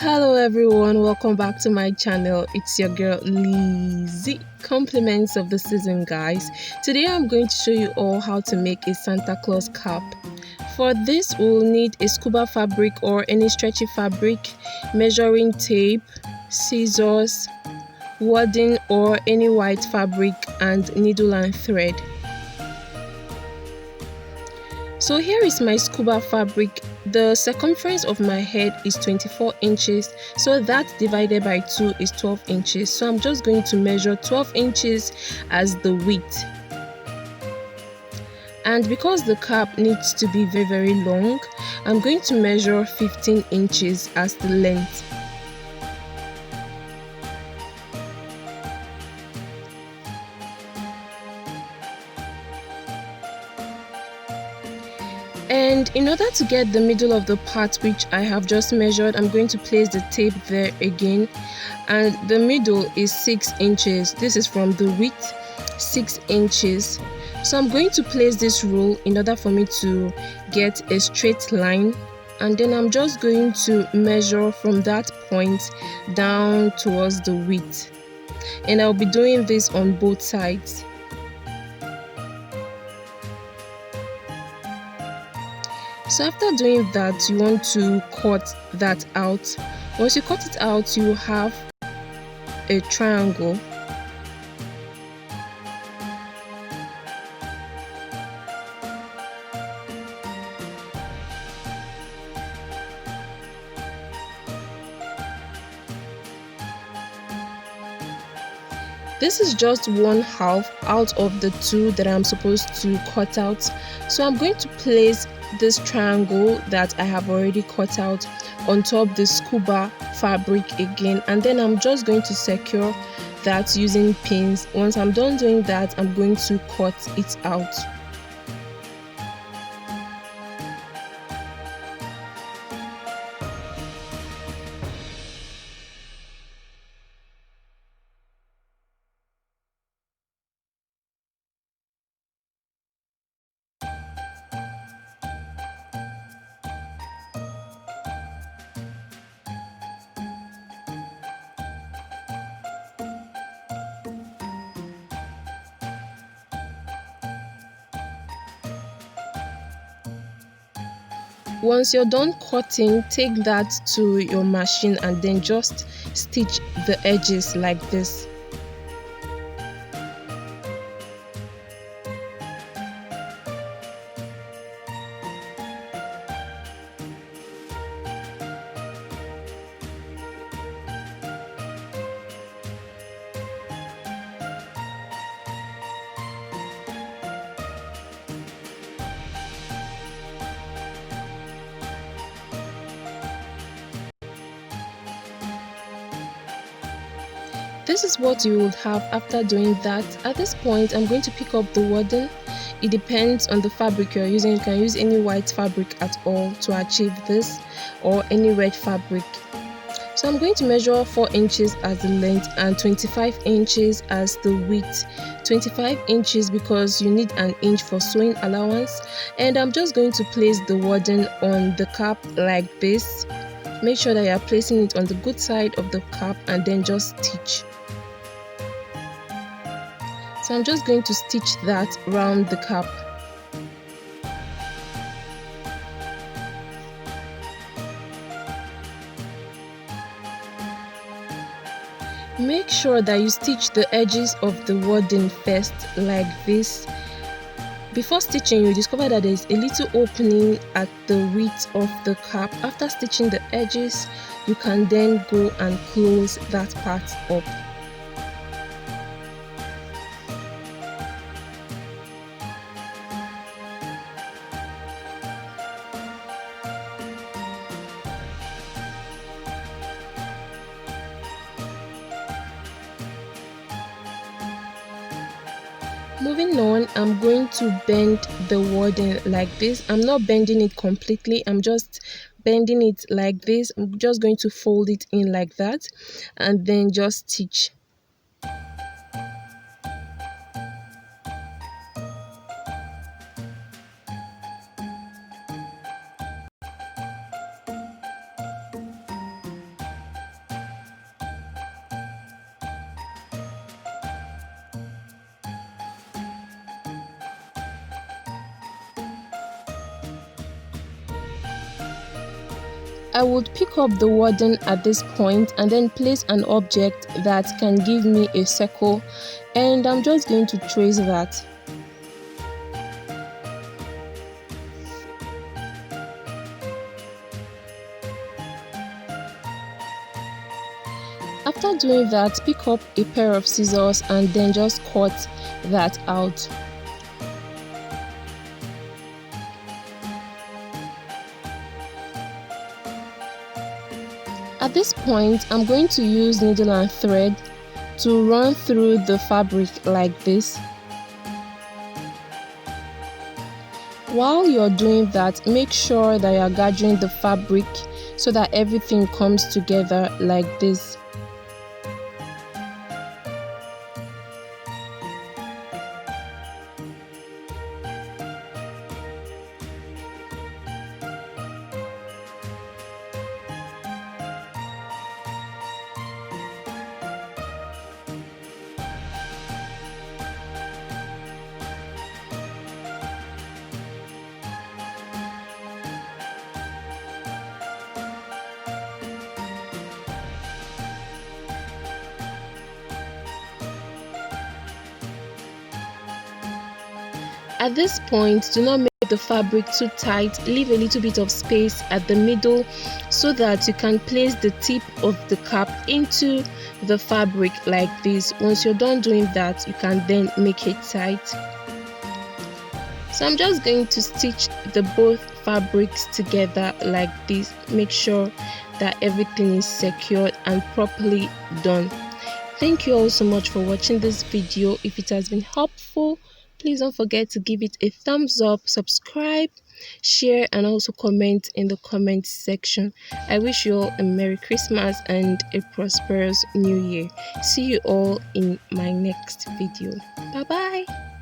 Hello everyone, welcome back to my channel. It's your girl Lizzie. Compliments of the season, guys. Today I'm going to show you all how to make a Santa Claus cap. For this we'll need a scuba fabric or any stretchy fabric, measuring tape, scissors, wadding or any white fabric, and needle and thread. So here is my scuba fabric. The circumference of my head is 24 inches, so that divided by 2 is 12 inches. So I'm just going to measure 12 inches as the width. And because the cap needs to be very long, I'm going to measure 15 inches as the length. And in order to get the middle of the part which I have just measured, I'm going to place the tape there again, and the middle is 6 inches. This is from the width, 6 inches. So I'm going to place this rule in order for me to get a straight line, and then I'm just going to measure from that point down towards the width, and I'll be doing this on both sides. So after doing that, you want to cut that out. Once you cut it out, you have a triangle. This is just one half out of the two that I'm supposed to cut out. So I'm going to place this triangle that I have already cut out on top the scuba fabric again, and then I'm just going to secure that using pins. Once I'm done doing that, I'm going to cut it out. Once you're done cutting, take that to your machine and then just stitch the edges like this. This is what you would have after doing that. At this point, I'm going to pick up the wadding. It depends on the fabric you're using. You can use any white fabric at all to achieve this, or any red fabric. So I'm going to measure 4 inches as the length and 25 inches as the width. 25 inches because you need an inch for sewing allowance. And I'm just going to place the wadding on the cap like this. Make sure that you are placing it on the good side of the cap and then just stitch. So I'm just going to stitch that around the cap. Make sure that you stitch the edges of the wadding first like this. Before stitching, you discover that there is a little opening at the width of the cap. After stitching the edges, you can then go and close that part up. Moving on, I'm going to bend the wadding like this. I'm not bending it completely, I'm just bending it like this. I'm just going to fold it in like that and then just stitch. I would pick up the wording at this point and then place an object that can give me a circle, and I'm just going to trace that. After doing that, pick up a pair of scissors and then just cut that out. At this point, I'm going to use needle and thread to run through the fabric like this. While you're doing that, make sure that you're gathering the fabric so that everything comes together like this. At this point, do not make the fabric too tight. Leave a little bit of space at the middle so that you can place the tip of the cap into the fabric like this. Once you're done doing that, you can then make it tight. So I'm just going to stitch the both fabrics together like this. Make sure that everything is secured and properly done. Thank you all so much for watching this video. If it has been helpful, please don't forget to give it a thumbs up, subscribe, share, and also comment in the comment section. I wish you all a Merry Christmas and a prosperous New Year. See you all in my next video. Bye bye.